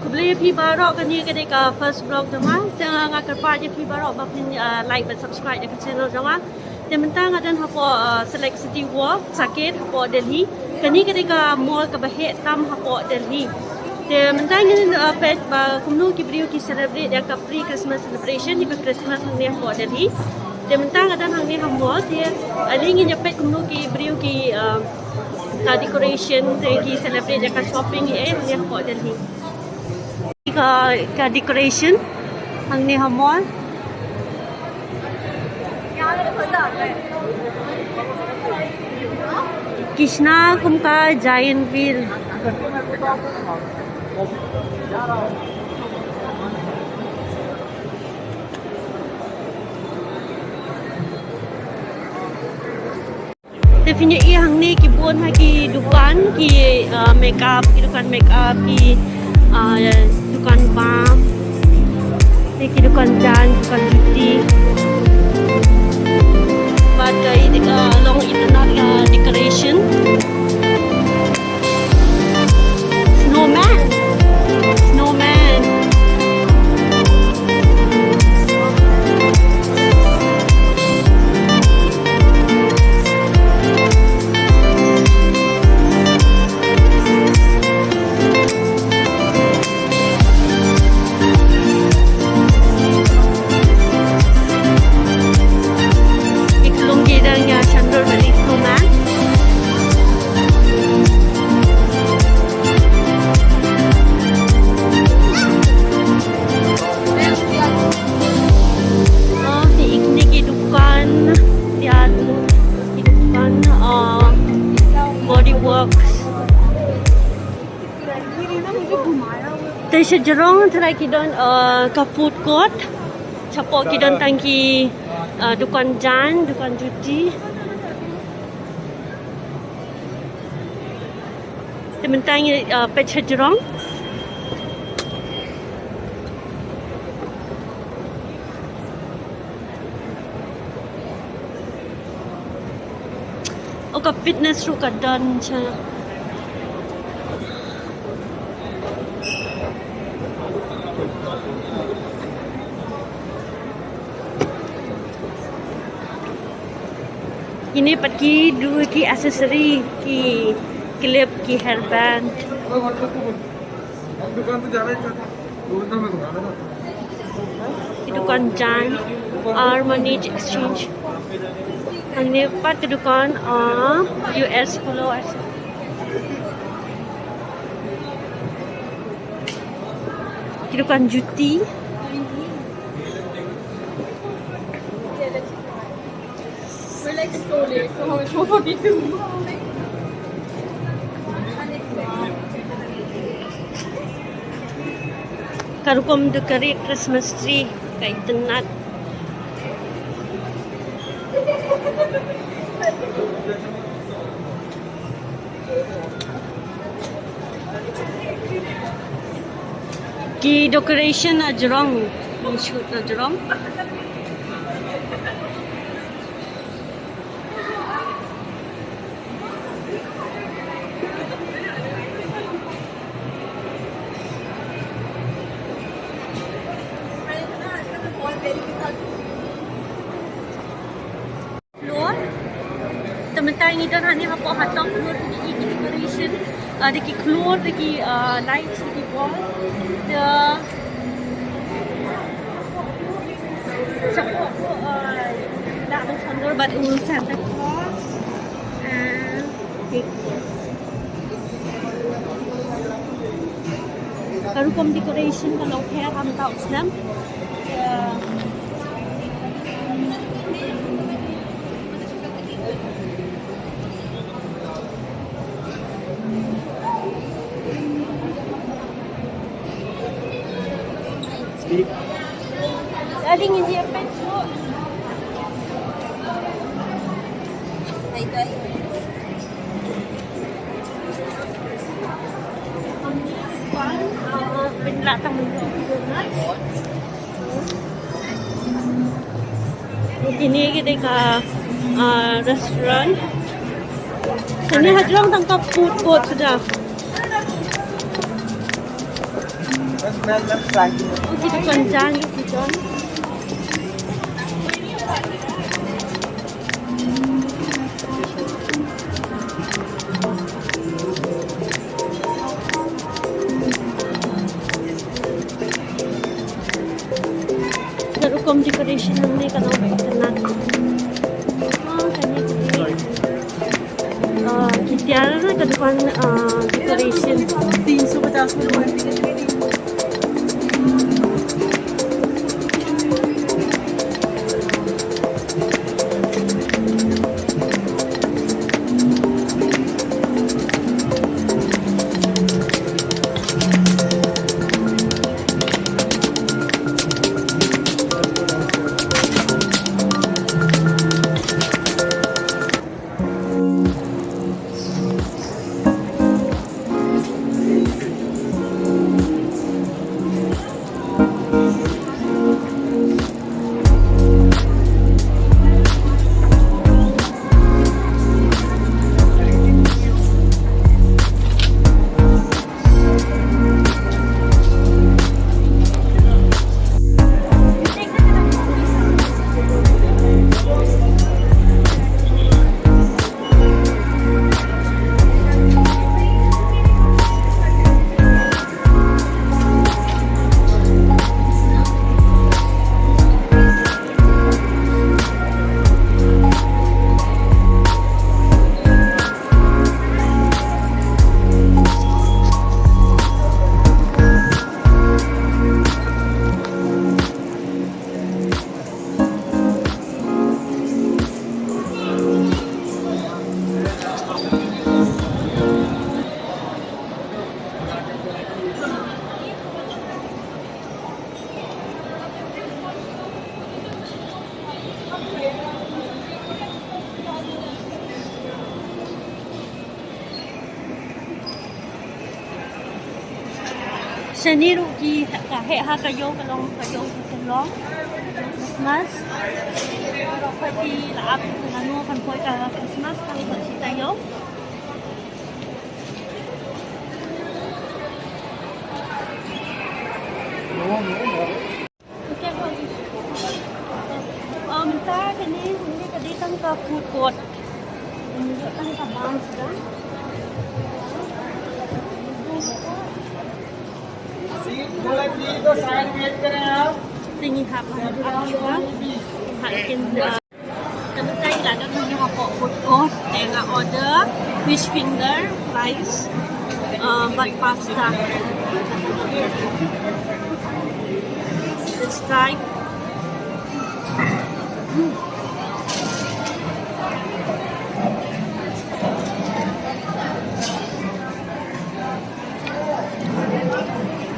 Beli pi barok kan ni kedai first vlog jama. Jangan ngakar pa je pi barok bapin like dan subscribe ke channel jama. Dan mentang ada hapo select city walk saket hapo Delhi. Kan ni kedai mall ke bahek tam hapo Delhi. Dan mentang ni page Kumno ki briew ki celebrate dia ka pre Christmas celebration ni Christmas ni hapo Delhi. Dan mentang ada hang ni ham mall dia link ni page Kumno ki briew ki ka decoration ki celebrate dia ka shopping ni hapo Delhi. Ka decoration hang ni ham mall Krishna kumka giant wheel Definitely hang ni ki bon ha ki dukan ki makeup ki dukan makeup ki dukan balm ni ki dukan jan dukan beauty but along internet decoration snowman Saya jerong terai kidon ke food court, capok kidon tangki dukan jan, dukan cuci. Tementang pecah jerong. Oka fitness ru kadan cha. Ini pergi dua ki aksesori ki clip ki hairband. Ki dukan jan money exchange. Ini part ki dukan US followers. Ki dukan juti. Karukom dekari Christmas tree kay tenat. Ki decoration na jerong, shoot na jerong. Floor teman-teman ini dan hanya apa hatang floor di decoration deki floor deki lights deki wall the support that was under but it will Santa Claus and karukom decoration kalau hair ham tau Islam Aling hindi apa itu? Hai. Penlatang ini kita ke restoran. Ini hajrong tangkap food court sudah. मैं fry Kita panjang gitu kan. Terukom decoration ng ni kalau tenang. Kanya jadi. Kita ada ke depan decoration 350 में warranty के लिए Seni rugi kahe ha kayo kalong kayo kalong Christmas. Pati laap ano kan poy ka Christmas kami sa tayo. Okay po. Minta kani hindi ka ditang ka food court. Hindi ka ka bounce ka. तो side wait करें आप Tingin hapa apa? Hakin teman-teman lah kan punya apa food court dengan order fish finger, rice, but pasta. Let's try.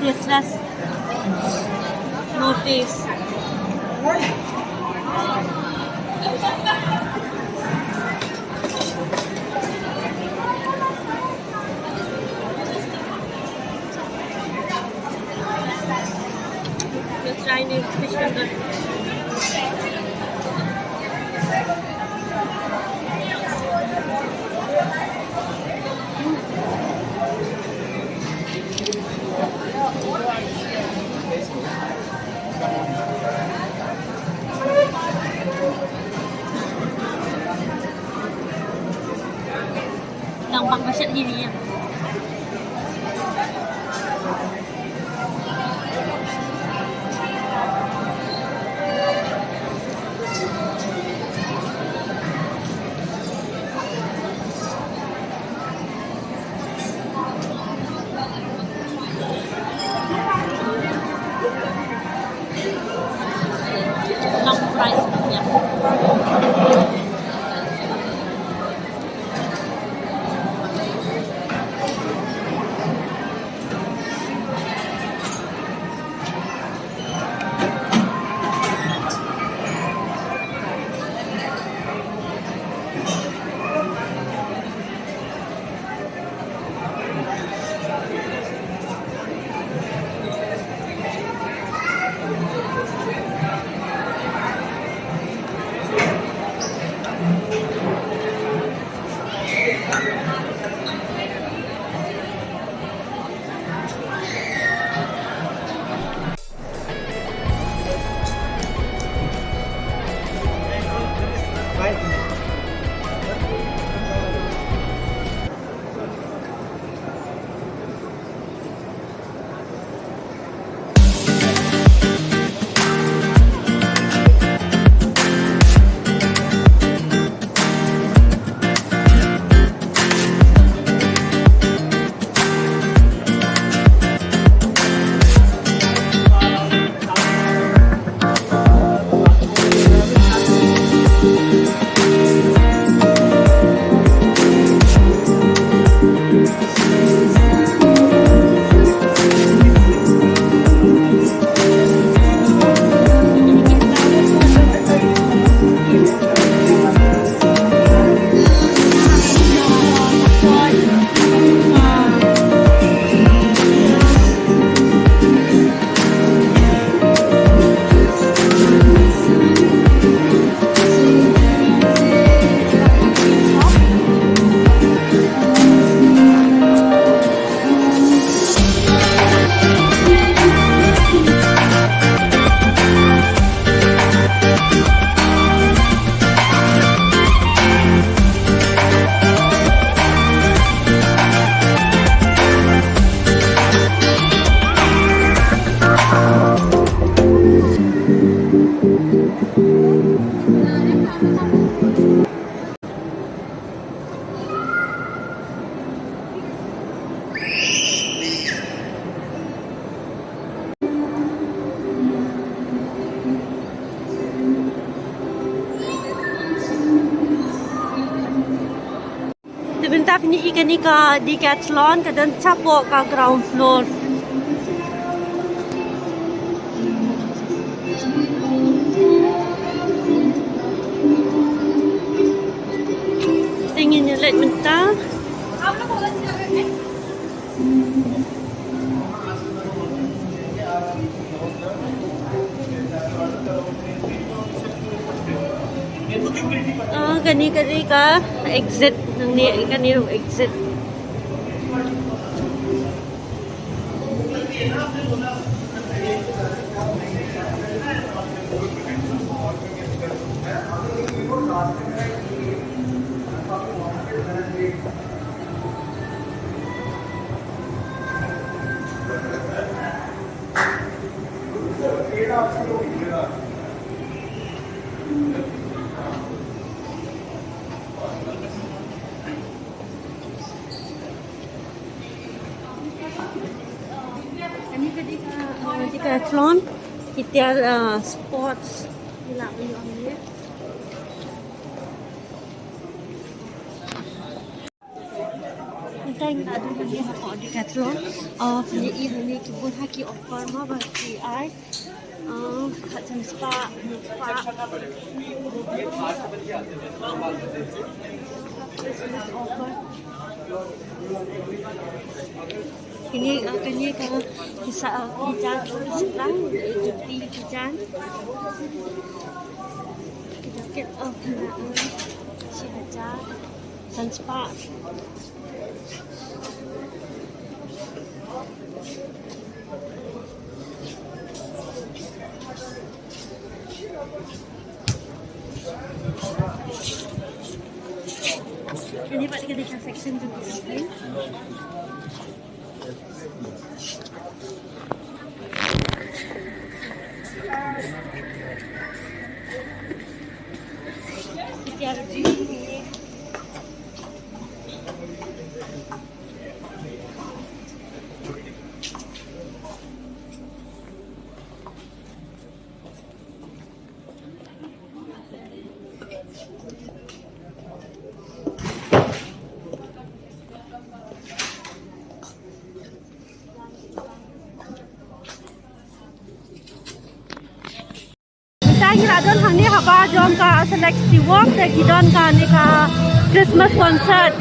Tasteless. No taste. Let's try new fish finger. Gampang banget ini ya. ini ikan ni ka decathlon ka dan capo ka ground floor. Tingin niya light mentah. Kani ka exit nang ni kani exit. Decathlon kita sports gila beliau ni. Kita yang ada di Decathlon ini kebun haki offer mah bagi ai kat spa Christmas offer. Ini kini kalau kisah hujan sedang cuti hujan jaket kenaan si hujan sunspa. Ini Pak kita section juga sini. Don hang ni haba jom ka select the walk te gidon ka ni ka Christmas concert.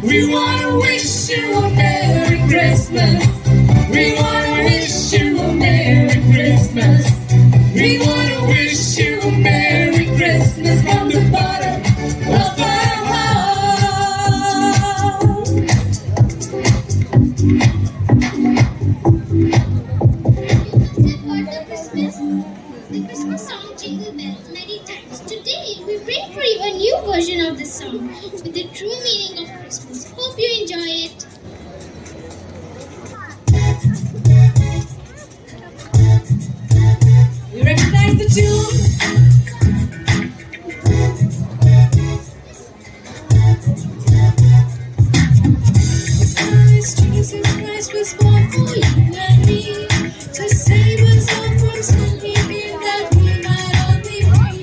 We wanna wish you a Merry Christmas. We wanna wish you a Merry Christmas. We wanna wish you a Merry Christmas from the bottom of our heart. The Christmas song Jingle Bells many times. Today we bring for you a new version of this song with the true meaning of Christmas. Hope you enjoy it. You recognize the tune? Jesus Christ was born for you and me, to save us all from sin. He did that we might all be free.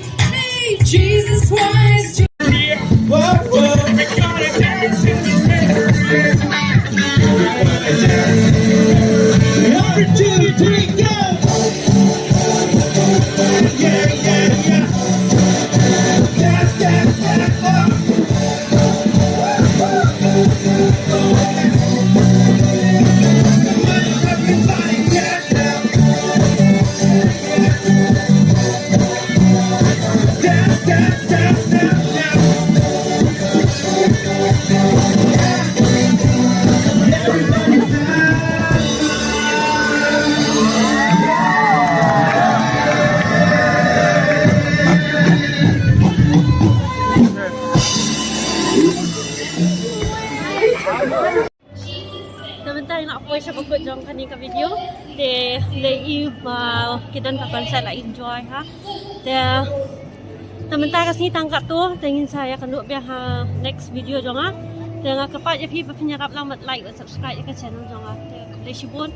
Sebentar nak post siapa kot jom kani ke video. They you kita nak konsep lah enjoy ha. Dia sebentar kasih tangkap tu, ingin saya akan duk biar next video jom ha. Dia ngak kepat je pi berpenyarap lambat like dan subscribe ke channel jom ha. Dia boleh shibun.